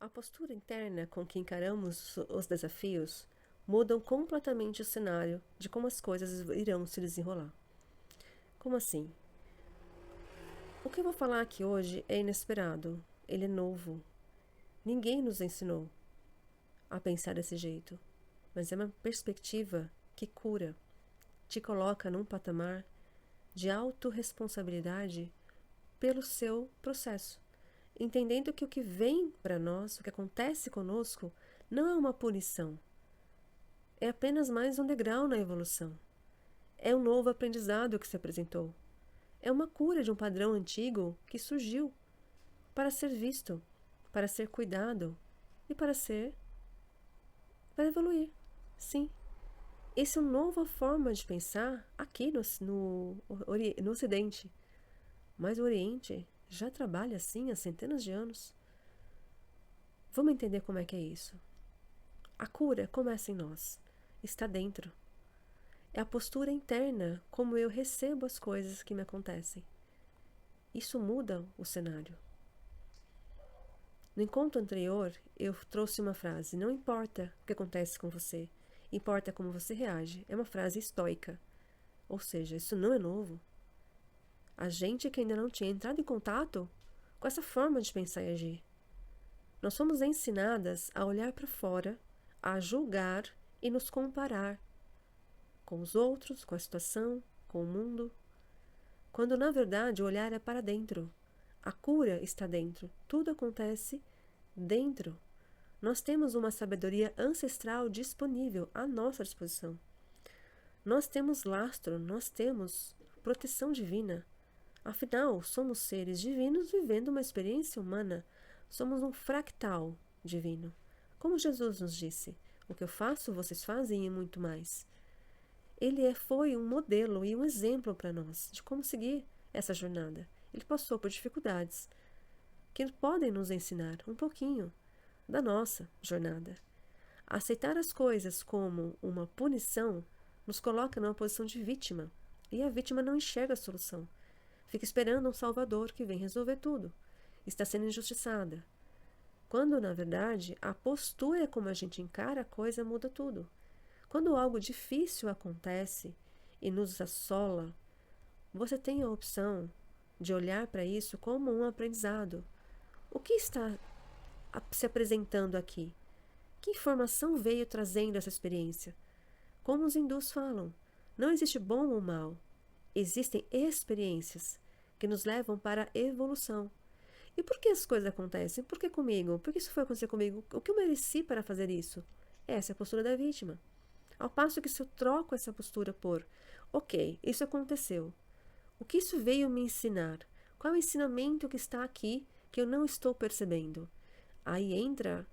A postura interna com que encaramos os desafios mudam completamente o cenário de como as coisas irão se desenrolar. Como assim? O que eu vou falar aqui hoje é inesperado, ele é novo. Ninguém nos ensinou a pensar desse jeito, mas é uma perspectiva que cura, te coloca num patamar de autorresponsabilidade pelo seu processo, entendendo que o que vem para nós, o que acontece conosco, não é uma punição, é apenas mais um degrau na evolução. É um novo aprendizado que se apresentou. É uma cura de um padrão antigo que surgiu para ser visto, para ser cuidado e para evoluir. Sim, essa é uma nova forma de pensar aqui no Ocidente. Mas o Oriente já trabalha assim há centenas de anos. Vamos entender como é que é isso. A cura começa em nós, está dentro. É a postura interna, como eu recebo as coisas que me acontecem. Isso muda o cenário. No encontro anterior, eu trouxe uma frase: não importa o que acontece com você, importa como você reage. É uma frase estoica. Ou seja, isso não é novo. A gente que ainda não tinha entrado em contato com essa forma de pensar e agir. Nós somos ensinadas a olhar para fora, a julgar e nos comparar com os outros, com a situação, com o mundo, quando na verdade o olhar é para dentro. A cura está dentro. Tudo acontece dentro. Nós temos uma sabedoria ancestral disponível à nossa disposição. Nós temos lastro, nós temos proteção divina. Afinal, somos seres divinos vivendo uma experiência humana. Somos um fractal divino. Como Jesus nos disse, o que eu faço, vocês fazem e muito mais. Ele foi um modelo e um exemplo para nós de como seguir essa jornada. Ele passou por dificuldades que podem nos ensinar um pouquinho da nossa jornada. Aceitar as coisas como uma punição nos coloca numa posição de vítima, e a vítima não enxerga a solução. Fica esperando um salvador que vem resolver tudo. Está sendo injustiçada. Quando, na verdade, a postura como a gente encara a coisa muda tudo. Quando algo difícil acontece e nos assola, você tem a opção de olhar para isso como um aprendizado. O que está se apresentando aqui? Que informação veio trazendo essa experiência? Como os hindus falam, não existe bom ou mal. Existem experiências que nos levam para a evolução. E por que as coisas acontecem? Por que comigo? Por que isso foi acontecer comigo? O que eu mereci para fazer isso? Essa é a postura da vítima. Ao passo que se eu troco essa postura por, ok, isso aconteceu. O que isso veio me ensinar? Qual é o ensinamento que está aqui que eu não estou percebendo? Aí entra,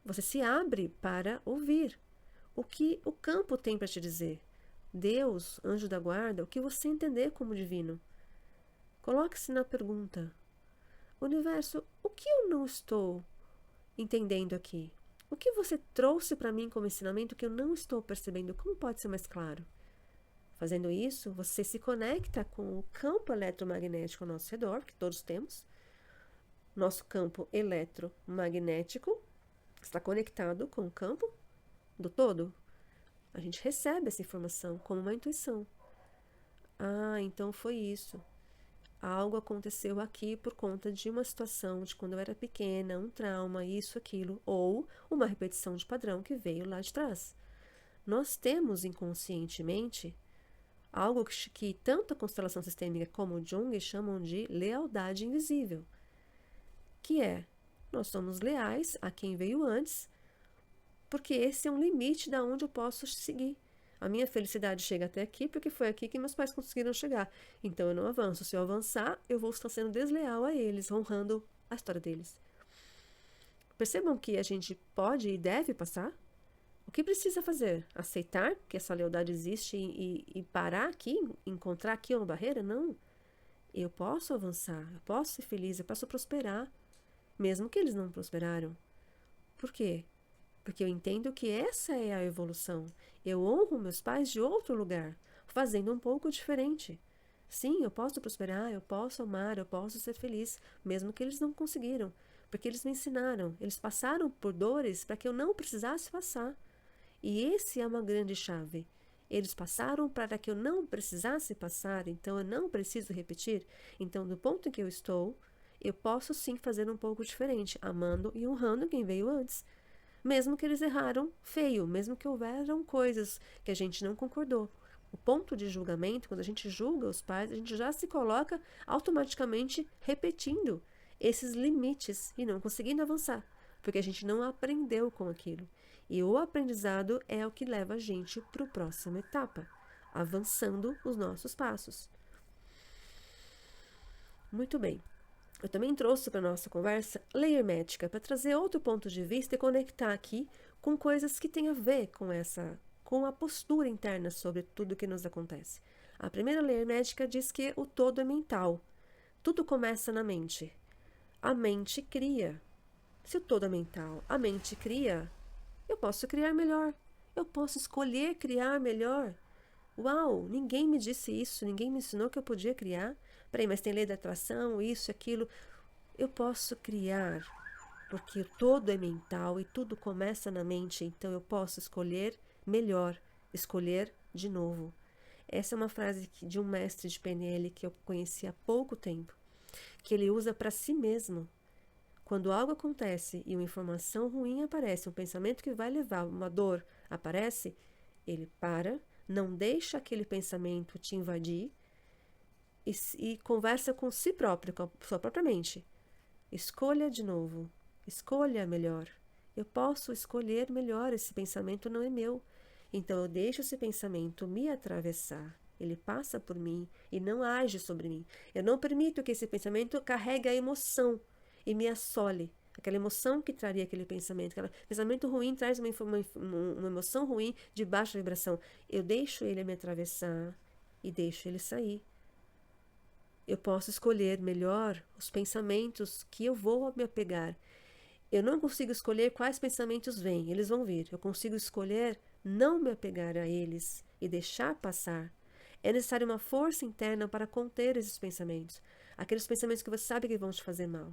você se abre para ouvir o que o campo tem para te dizer. Deus, anjo da guarda, o que você entender como divino. Coloque-se na pergunta: Universo, o que eu não estou entendendo aqui? O que você trouxe para mim como ensinamento que eu não estou percebendo? Como pode ser mais claro? Fazendo isso, você se conecta com o campo eletromagnético ao nosso redor, que todos temos. Nosso campo eletromagnético está conectado com o campo do todo. A gente recebe essa informação como uma intuição. Ah, então foi isso. Algo aconteceu aqui por conta de uma situação de quando eu era pequena, um trauma, isso, aquilo, ou uma repetição de padrão que veio lá de trás. Nós temos inconscientemente algo que tanto a constelação sistêmica como o Jung chamam de lealdade invisível, que é, nós somos leais a quem veio antes, porque esse é um limite da onde eu posso seguir. A minha felicidade chega até aqui porque foi aqui que meus pais conseguiram chegar. Então eu não avanço. Se eu avançar, eu vou estar sendo desleal a eles, honrando a história deles. Percebam que a gente pode e deve passar. O que precisa fazer? Aceitar que essa lealdade existe e parar aqui, encontrar aqui uma barreira? Não. Eu posso avançar, eu posso ser feliz, eu posso prosperar, mesmo que eles não prosperaram. Por quê? Porque eu entendo que essa é a evolução. Eu honro meus pais de outro lugar, fazendo um pouco diferente. Sim, eu posso prosperar, eu posso amar, eu posso ser feliz, mesmo que eles não conseguiram. Porque eles me ensinaram, eles passaram por dores para que eu não precisasse passar. E esse é uma grande chave. Eles passaram para que eu não precisasse passar, então eu não preciso repetir. Então, do ponto em que eu estou, eu posso sim fazer um pouco diferente, amando e honrando quem veio antes. Mesmo que eles erraram feio, mesmo que houveram coisas que a gente não concordou. O ponto de julgamento, quando a gente julga os pais, a gente já se coloca automaticamente repetindo esses limites e não conseguindo avançar, porque a gente não aprendeu com aquilo. E o aprendizado é o que leva a gente para a próxima etapa, avançando os nossos passos. Muito bem. Eu também trouxe para a nossa conversa lei hermética para trazer outro ponto de vista e conectar aqui com coisas que têm a ver com a postura interna sobre tudo que nos acontece. A primeira lei hermética diz que o todo é mental. Tudo começa na mente. A mente cria. Se o todo é mental, a mente cria, eu posso criar melhor. Eu posso escolher criar melhor. Uau, ninguém me disse isso, ninguém me ensinou que eu podia criar. Peraí, mas tem lei da atração, isso, aquilo. Eu posso criar, porque todo é mental e tudo começa na mente, então eu posso escolher melhor, escolher de novo. Essa é uma frase de um mestre de PNL que eu conheci há pouco tempo, que ele usa para si mesmo. Quando algo acontece e uma informação ruim aparece, um pensamento que vai levar uma dor aparece, ele para, não deixa aquele pensamento te invadir e conversa com si próprio, com a sua própria mente. Escolha de novo. Escolha melhor. Eu posso escolher melhor. Esse pensamento não é meu. Então eu deixo esse pensamento me atravessar. Ele passa por mim e não age sobre mim. Eu não permito que esse pensamento carregue a emoção e me assole. Aquela emoção que traria aquele pensamento. Aquele pensamento ruim traz uma emoção ruim de baixa vibração. Eu deixo ele me atravessar e deixo ele sair. Eu posso escolher melhor os pensamentos que eu vou me apegar. Eu não consigo escolher quais pensamentos vêm, eles vão vir. Eu consigo escolher não me apegar a eles e deixar passar. É necessária uma força interna para conter esses pensamentos. Aqueles pensamentos que você sabe que vão te fazer mal.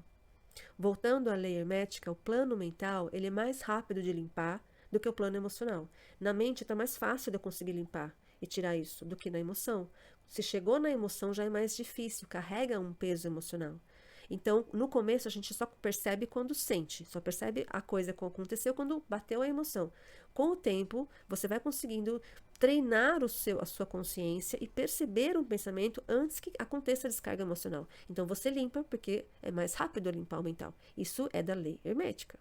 Voltando à lei hermética, o plano mental ele é mais rápido de limpar do que o plano emocional. Na mente está mais fácil de eu conseguir limpar e tirar isso do que na emoção. Se chegou na emoção já é mais difícil, carrega um peso emocional. Então, no começo a gente só percebe quando sente, só percebe a coisa que aconteceu quando bateu a emoção. Com o tempo, você vai conseguindo treinar a sua consciência e perceber um pensamento antes que aconteça a descarga emocional. Então você limpa porque é mais rápido limpar o mental. Isso é da lei hermética.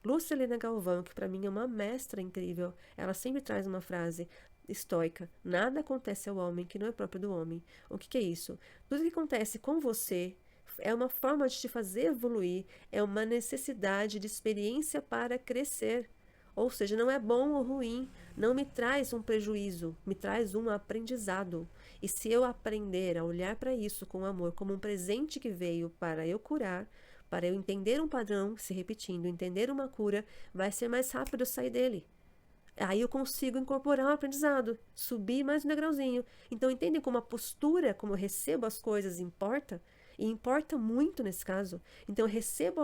Lúcia Helena Galvão, que para mim é uma mestra incrível, ela sempre traz uma frase estoica: nada acontece ao homem que não é próprio do homem. O que é isso? Tudo que acontece com você é uma forma de te fazer evoluir, é uma necessidade de experiência para crescer. Ou seja, não é bom ou ruim, não me traz um prejuízo, me traz um aprendizado. E se eu aprender a olhar para isso com amor, como um presente que veio para eu curar, para eu entender um padrão se repetindo, entender uma cura, vai ser mais rápido eu sair dele. Aí eu consigo incorporar um aprendizado, subir mais um degrauzinho. Então, entendem como a postura, como eu recebo as coisas importa? E importa muito nesse caso. Então, eu recebo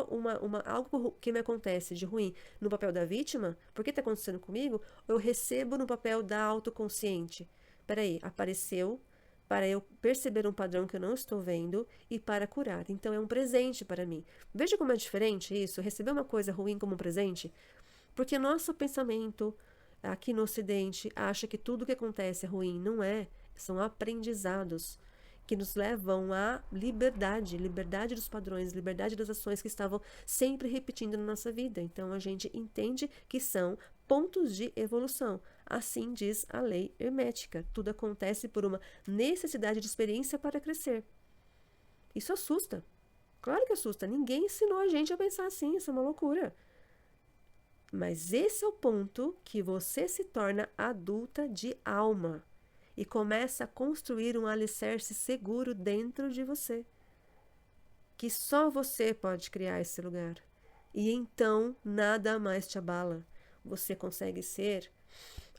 algo que me acontece de ruim no papel da vítima, por que está acontecendo comigo? Ou eu recebo no papel da autoconsciente. Peraí, apareceu para eu perceber um padrão que eu não estou vendo e para curar. Então, é um presente para mim. Veja como é diferente isso, receber uma coisa ruim como um presente, porque nosso pensamento aqui no Ocidente acha que tudo que acontece é ruim. Não é. São aprendizados que nos levam à liberdade, liberdade dos padrões, liberdade das ações que estavam sempre repetindo na nossa vida. Então a gente entende que são pontos de evolução. Assim diz a lei hermética. Tudo acontece por uma necessidade de experiência para crescer. Isso assusta. Claro que assusta. Ninguém ensinou a gente a pensar assim. Isso é uma loucura. Mas esse é o ponto que você se torna adulta de alma e começa a construir um alicerce seguro dentro de você, que só você pode criar esse lugar. E então nada mais te abala. Você consegue ser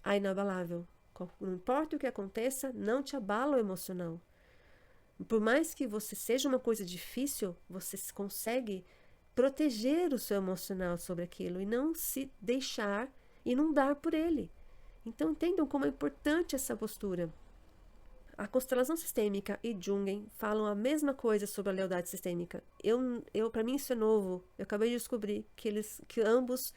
a inabalável. Não importa o que aconteça, não te abala o emocional. Por mais que você seja uma coisa difícil, você consegue proteger o seu emocional sobre aquilo e não se deixar inundar por ele. Então entendam como é importante essa postura. A constelação sistêmica e Jungen falam a mesma coisa sobre a lealdade sistêmica. Para mim isso é novo. Eu acabei de descobrir que ambos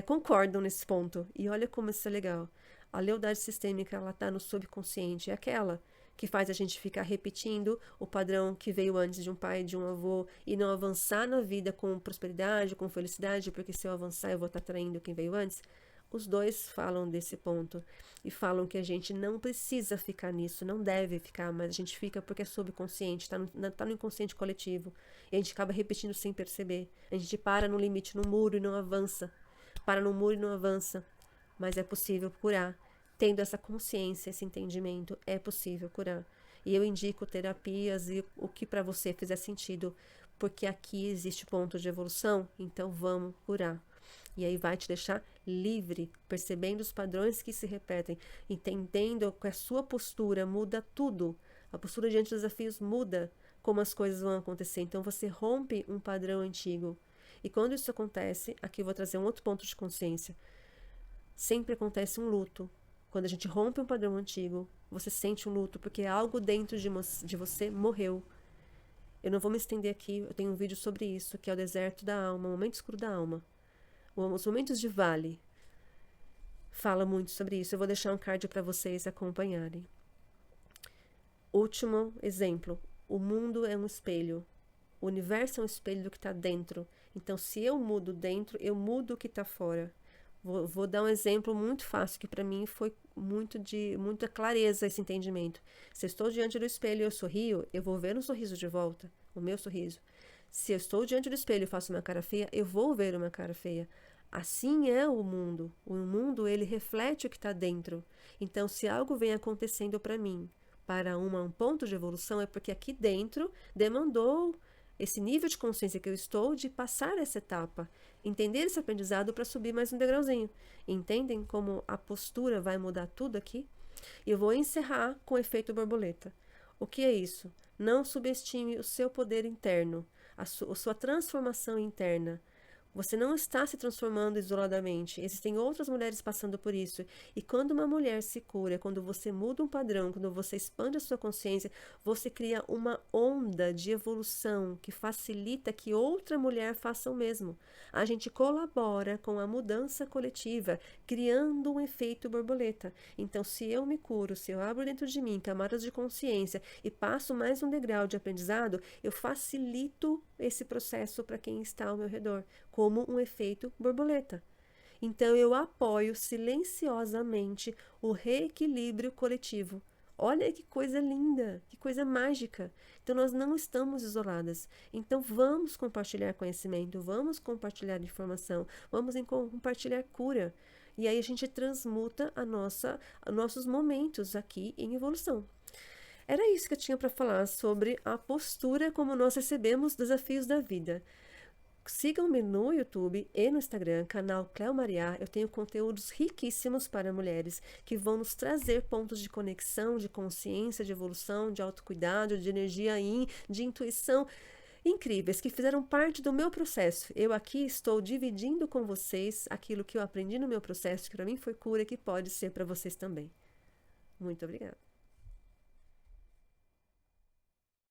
concordam nesse ponto. E olha como isso é legal. A lealdade sistêmica, ela está no subconsciente. É aquela que faz a gente ficar repetindo o padrão que veio antes de um pai, de um avô, e não avançar na vida com prosperidade, com felicidade, porque se eu avançar eu vou estar traindo quem veio antes. Os dois falam desse ponto e falam que a gente não precisa ficar nisso, não deve ficar, mas a gente fica porque é subconsciente, tá no inconsciente coletivo. E a gente acaba repetindo sem perceber. A gente para no limite, no muro e não avança. Para no muro e não avança. Mas é possível curar. Tendo essa consciência, esse entendimento, é possível curar. E eu indico terapias e o que para você fizer sentido, porque aqui existe ponto de evolução, então vamos curar. E aí vai te deixar livre, percebendo os padrões que se repetem, entendendo que a sua postura muda tudo. A postura diante dos desafios muda como as coisas vão acontecer. Então você rompe um padrão antigo. E quando isso acontece, aqui eu vou trazer um outro ponto de consciência. Sempre acontece um luto. Quando a gente rompe um padrão antigo, você sente um luto porque algo dentro de você morreu. Eu não vou me estender aqui, eu tenho um vídeo sobre isso, que é o deserto da alma, o momento escuro da alma. Os momentos de vale fala muito sobre isso. Eu vou deixar um card para vocês acompanharem. Último exemplo. O mundo é um espelho. O universo é um espelho do que está dentro. Então, se eu mudo dentro, eu mudo o que está fora. Vou dar um exemplo muito fácil, que para mim foi muita clareza esse entendimento. Se eu estou diante do espelho e eu sorrio, eu vou ver um sorriso de volta, o meu sorriso. Se eu estou diante do espelho e faço uma cara feia, eu vou ver uma cara feia. Assim é o mundo. O mundo, ele reflete o que está dentro. Então, se algo vem acontecendo para mim, para um ponto de evolução, é porque aqui dentro demandou esse nível de consciência que eu estou de passar essa etapa, entender esse aprendizado para subir mais um degrauzinho. Entendem como a postura vai mudar tudo aqui? E eu vou encerrar com o efeito borboleta. O que é isso? Não subestime o seu poder interno, a sua transformação interna. Você não está se transformando isoladamente. Existem outras mulheres passando por isso. E quando uma mulher se cura, quando você muda um padrão, quando você expande a sua consciência, você cria uma onda de evolução que facilita que outra mulher faça o mesmo. A gente colabora com a mudança coletiva, criando um efeito borboleta. Então, se eu me curo, se eu abro dentro de mim camadas de consciência e passo mais um degrau de aprendizado, eu facilito esse processo para quem está ao meu redor, como um efeito borboleta. Então eu apoio silenciosamente o reequilíbrio coletivo. Olha que coisa linda, que coisa mágica. Então nós não estamos isoladas. Então vamos compartilhar conhecimento, vamos compartilhar informação, vamos compartilhar cura. E aí a gente transmuta nossos momentos aqui em evolução. Era isso que eu tinha para falar sobre a postura como nós recebemos desafios da vida. Sigam-me no YouTube e no Instagram, canal Cléo Mariá. Eu tenho conteúdos riquíssimos para mulheres que vão nos trazer pontos de conexão, de consciência, de evolução, de autocuidado, de energia yin, de intuição incríveis que fizeram parte do meu processo. Eu aqui estou dividindo com vocês aquilo que eu aprendi no meu processo, que para mim foi cura e que pode ser para vocês também. Muito obrigada.